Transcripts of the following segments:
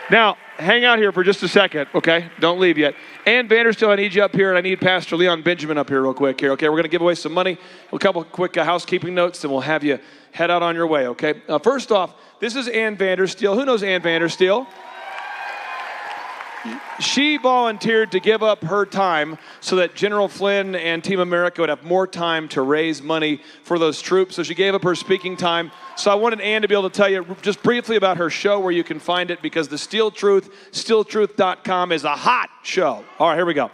Now, hang out here for just a second, okay? Don't leave yet. Ann Vandersteel, I need you up here, and I need Pastor Leon Benjamin up here real quick here, okay? We're going to give away some money, a couple quick housekeeping notes, and we'll have you head out on your way, okay? First off, this is Ann Vandersteel. Who knows Ann Vandersteel? She volunteered to give up her time so that General Flynn and Team America would have more time to raise money for those troops. So she gave up her speaking time. So I wanted Ann to be able to tell you just briefly about her show, where you can find it, because the Steel Truth, steeltruth.com, is a hot show. All right, here we go.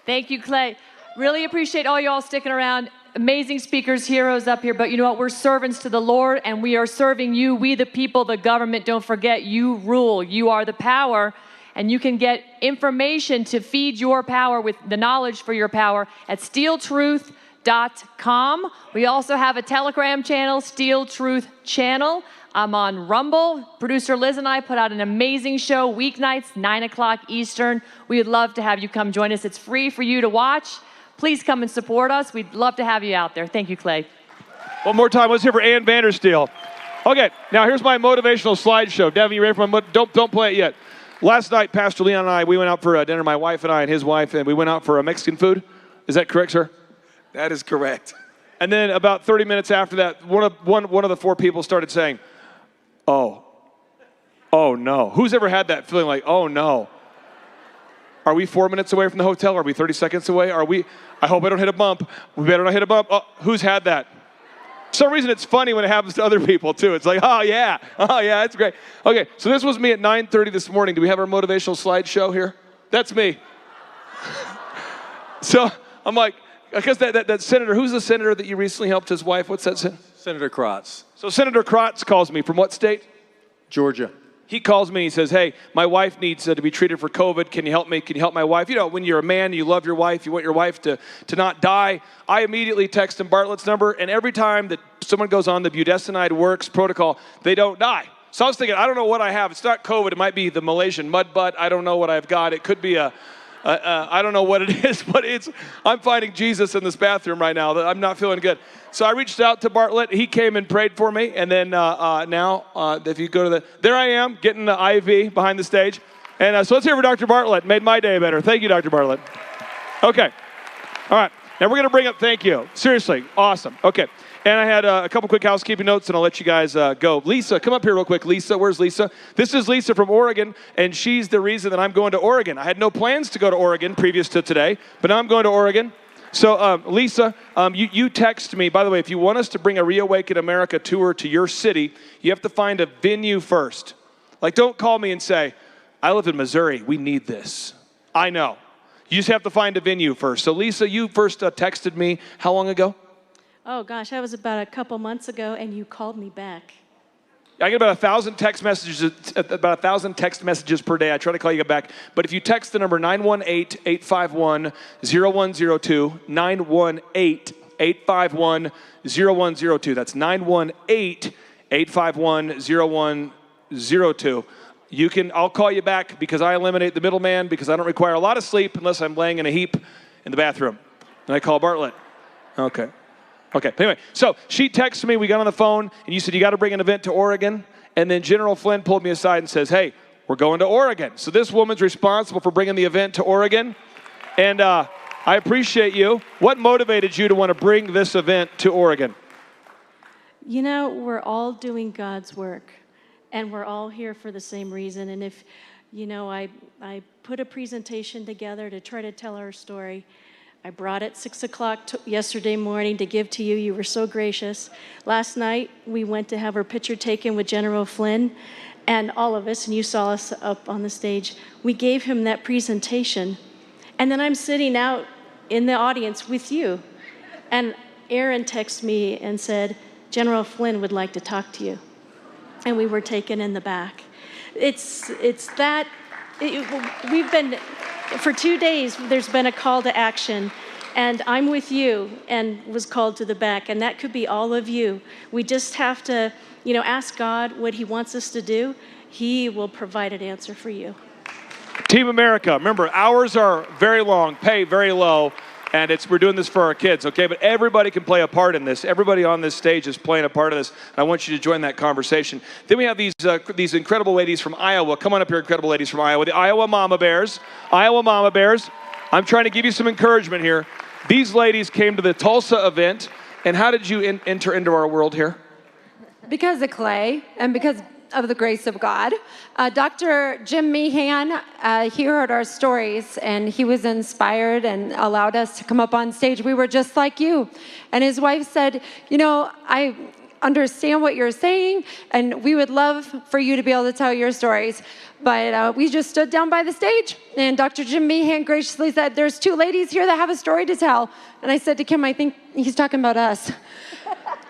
Thank you, Clay. Really appreciate all y'all sticking around. Amazing speakers, heroes up here. But you know what? We're servants to the Lord, and we are serving you. We the people, the government. Don't forget, you rule. You are the power. And you can get information to feed your power with the knowledge for your power at steeltruth.com. We also have a Telegram channel, Steel Truth Channel. I'm on Rumble. Producer Liz and I put out an amazing show weeknights, 9 o'clock Eastern. We would love to have you come join us. It's free for you to watch. Please come and support us. We'd love to have you out there. Thank you, Clay. One more time. Let's hear for Ann Vandersteel. Okay, now here's my motivational slideshow. Devin, you ready for my don't play it yet. Last night, Pastor Leon and I, we went out for dinner, my wife and I and his wife, and we went out for a Mexican food. Is that correct, sir? That is correct. And then about 30 minutes after that, one of the four people started saying, oh no. Who's ever had that feeling like, oh no? Are we 4 minutes away from the hotel? Are we 30 seconds away? I hope I don't hit a bump. We better not hit a bump. Oh, who's had that? For some reason, it's funny when it happens to other people, too. It's like, oh, yeah, that's great. Okay, so this was me at 9:30 this morning. Do we have our motivational slideshow here? That's me. So I'm like, because that senator, who's the senator that you recently helped his wife? What's that? Senator Krotz. So Senator Krotz calls me from what state? Georgia. He calls me and he says, hey, my wife needs to be treated for COVID. Can you help me? Can you help my wife? You know, when you're a man, you love your wife, you want your wife to not die. I immediately text him Bartlett's number, and every time that someone goes on the budesonide works protocol, they don't die. So I was thinking, I don't know what I have. It's not COVID. It might be the Malaysian mud butt. I don't know what I've got. It could be I don't know what it is, but I'm finding Jesus in this bathroom right now. I'm not feeling good. So I reached out to Bartlett. He came and prayed for me. And then now, if you go to there I am, getting the IV behind the stage. And so let's hear for Dr. Bartlett. Made my day better. Thank you, Dr. Bartlett. Okay. All right. Now we're going to bring up, thank you. Seriously. Awesome. Okay. And I had a couple quick housekeeping notes, and I'll let you guys go. Lisa, come up here real quick. Lisa, where's Lisa? This is Lisa from Oregon, and she's the reason that I'm going to Oregon. I had no plans to go to Oregon previous to today, but now I'm going to Oregon. So, Lisa, you text me. By the way, if you want us to bring a Reawaken America tour to your city, you have to find a venue first. Like, don't call me and say, I live in Missouri. We need this. I know. You just have to find a venue first. So, Lisa, you first texted me how long ago? Oh, gosh, that was about a couple months ago, and you called me back. I get about 1,000 text messages, per day. I try to call you back. But if you text the number 918-851-0102, 918-851-0102. That's 918-851-0102. I'll call you back because I eliminate the middleman, because I don't require a lot of sleep unless I'm laying in a heap in the bathroom. And I call Bartlett. Okay. Anyway, so she texted me, we got on the phone, and you said you got to bring an event to Oregon. And then General Flynn pulled me aside and says, hey, we're going to Oregon. So this woman's responsible for bringing the event to Oregon. And I appreciate you. What motivated you to want to bring this event to Oregon? You know, we're all doing God's work, and we're all here for the same reason. And if, you know, I put a presentation together to try to tell our story. I brought it 6 o'clock yesterday morning to give to you. You were so gracious. Last night, we went to have our picture taken with General Flynn, and all of us, and you saw us up on the stage, we gave him that presentation. And then I'm sitting out in the audience with you. And Aaron texted me and said, General Flynn would like to talk to you. And we were taken in the back. We've been... For 2 days, there's been a call to action, and I'm with you and was called to the back, and that could be all of you. We just have to, you know, ask God what he wants us to do. He will provide an answer for you. Team America, remember, hours are very long, pay very low. And we're doing this for our kids, okay? But everybody can play a part in this. Everybody on this stage is playing a part of this. And I want you to join that conversation. Then we have these incredible ladies from Iowa. Come on up here, incredible ladies from Iowa. The Iowa Mama Bears. Iowa Mama Bears. I'm trying to give you some encouragement here. These ladies came to the Tulsa event. And how did you enter into our world here? Because of Clay and because of the grace of God. Dr. Jim Meehan, he heard our stories and he was inspired and allowed us to come up on stage. We were just like you. And his wife said, I understand what you're saying and we would love for you to be able to tell your stories. But we just stood down by the stage and Dr. Jim Meehan graciously said, there's 2 ladies here that have a story to tell. And I said to Kim, I think he's talking about us.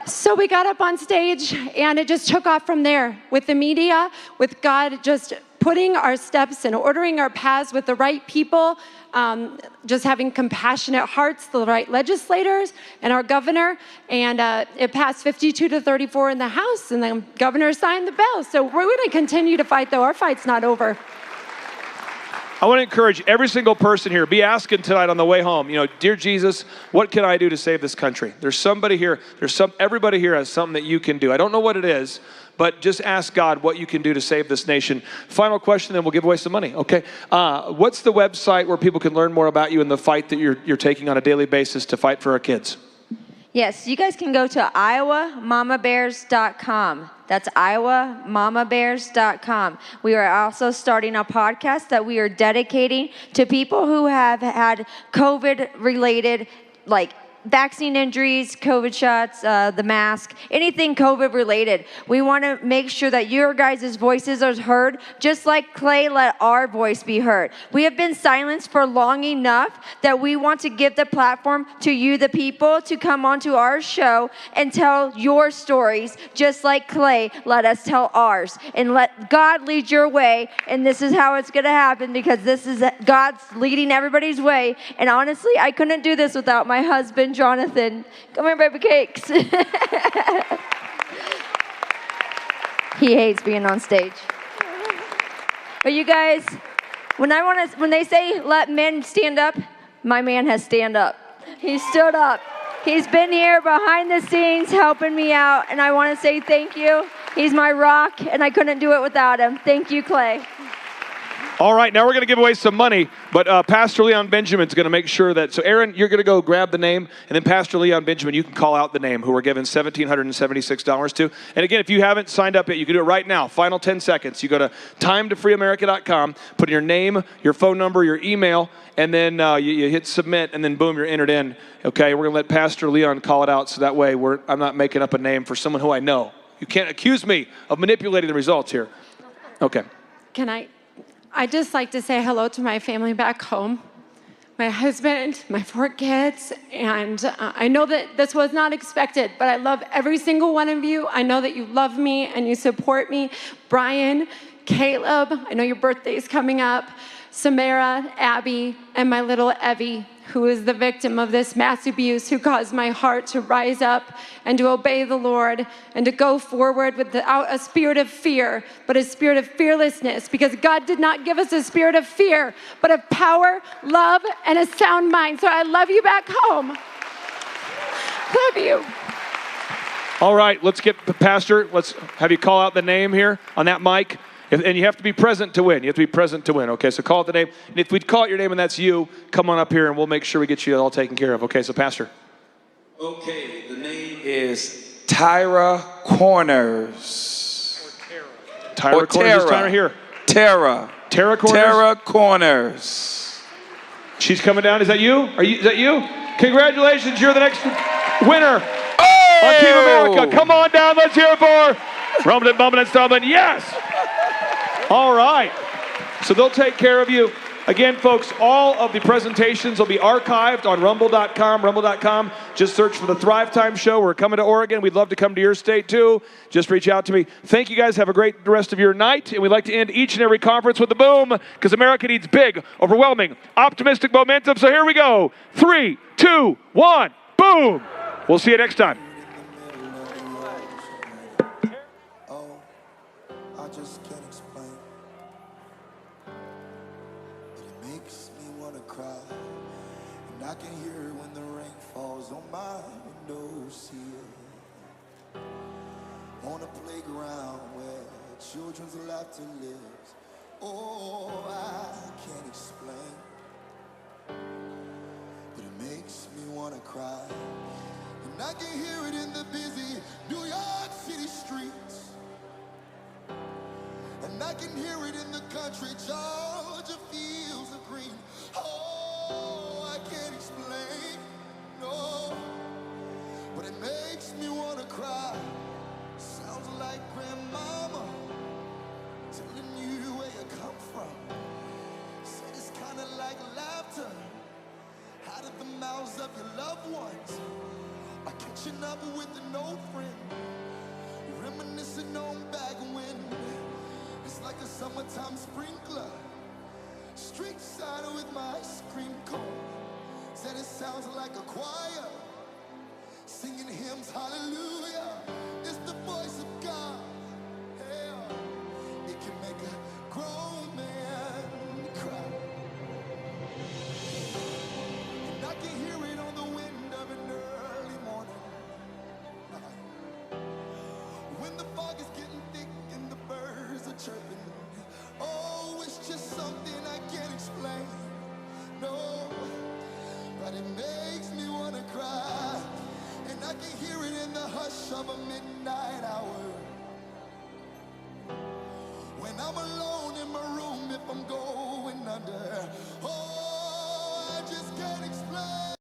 So we got up on stage and it just took off from there with the media, with God just putting our steps and ordering our paths with the right people, just having compassionate hearts, the right legislators and our governor. And it passed 52-34 in the House and the governor signed the bill. So we're going to continue to fight though. Our fight's not over. I want to encourage every single person here, be asking tonight on the way home, dear Jesus, what can I do to save this country? There's somebody here, everybody here has something that you can do. I don't know what it is, but just ask God what you can do to save this nation. Final question, then we'll give away some money, okay? What's the website where people can learn more about you and the fight that you're taking on a daily basis to fight for our kids? Yes, you guys can go to iowamamabears.com. That's iowamamabears.com. We are also starting a podcast that we are dedicating to people who have had COVID-related, vaccine injuries, COVID shots, the mask, anything COVID related. We want to make sure that your guys' voices are heard, just like Clay let our voice be heard. We have been silenced for long enough that we want to give the platform to you, the people, to come onto our show and tell your stories, just like Clay let us tell ours. And let God lead your way, and this is how it's going to happen, because this is God's leading everybody's way. And honestly, I couldn't do this without my husband, Jonathan. Come here, baby cakes. He hates being on stage. But you guys, when they say let men stand up, my man has stand up. He stood up. He's been here behind the scenes helping me out, and I want to say thank you. He's my rock, and I couldn't do it without him. Thank you, Clay. All right, now we're going to give away some money, but Pastor Leon Benjamin's going to make sure that, so Aaron, you're going to go grab the name, and then Pastor Leon Benjamin, you can call out the name, who we're giving $1,776 to. And again, if you haven't signed up yet, you can do it right now. Final 10 seconds. You go to timetofreeamerica.com, put in your name, your phone number, your email, and then you hit submit, and then boom, you're entered in. Okay, we're going to let Pastor Leon call it out, so that way I'm not making up a name for someone who I know. You can't accuse me of manipulating the results here. Okay. I'd just like to say hello to my family back home, my husband, my 4 kids, and I know that this was not expected, but I love every single one of you. I know that you love me and you support me. Brian, Caleb, I know your birthday is coming up, Samara, Abby, and my little Evie, who is the victim of this mass abuse, who caused my heart to rise up and to obey the Lord and to go forward without a spirit of fear, but a spirit of fearlessness, because God did not give us a spirit of fear, but of power, love, and a sound mind. So I love you back home. Love you. All right, let's get the pastor. Let's have you call out the name here on that mic. And you have to be present to win. You have to be present to win. Okay, so call out the name. And if we call out your name and that's you, come on up here and we'll make sure we get you all taken care of. Okay, so Pastor. Okay, the name is Tyra Corners. Tyra Corners is Tyra here. Tara Corners. Tara Corners. She's coming down. Is that you? Is that you? Congratulations, you're the next winner on Team America. Come on down. Let's hear it for Rumbling, Bumbling, and Stumbling. Yes. All right. So they'll take care of you. Again, folks, all of the presentations will be archived on rumble.com. Rumble.com. Just search for the Thrive Time Show. We're coming to Oregon. We'd love to come to your state, too. Just reach out to me. Thank you, guys. Have a great rest of your night. And we'd like to end each and every conference with a boom, because America needs big, overwhelming, optimistic momentum. So here we go. 3, 2, 1, boom. We'll see you next time. I can hear it when the rain falls on my windowsill. On a playground where children's laughter lives. Oh, I can't explain, but it makes me wanna cry. And I can hear it in the busy New York City streets. And I can hear it in the country, Georgia fields of green. Oh, I can't explain, no, but it makes me wanna cry. Sounds like grandmama telling you where you come from. Said it's kinda like laughter out of the mouths of your loved ones. Or catching up with an old friend, reminiscing on back when. It's like a summertime sprinkler, street side with my ice cream cone. Said it sounds like a choir singing hymns, hallelujah. It's the voice of God. Yeah, it can make a grown man cry. And I can hear it on the wind of an early morning. When the fog is getting thick and the birds are chirping.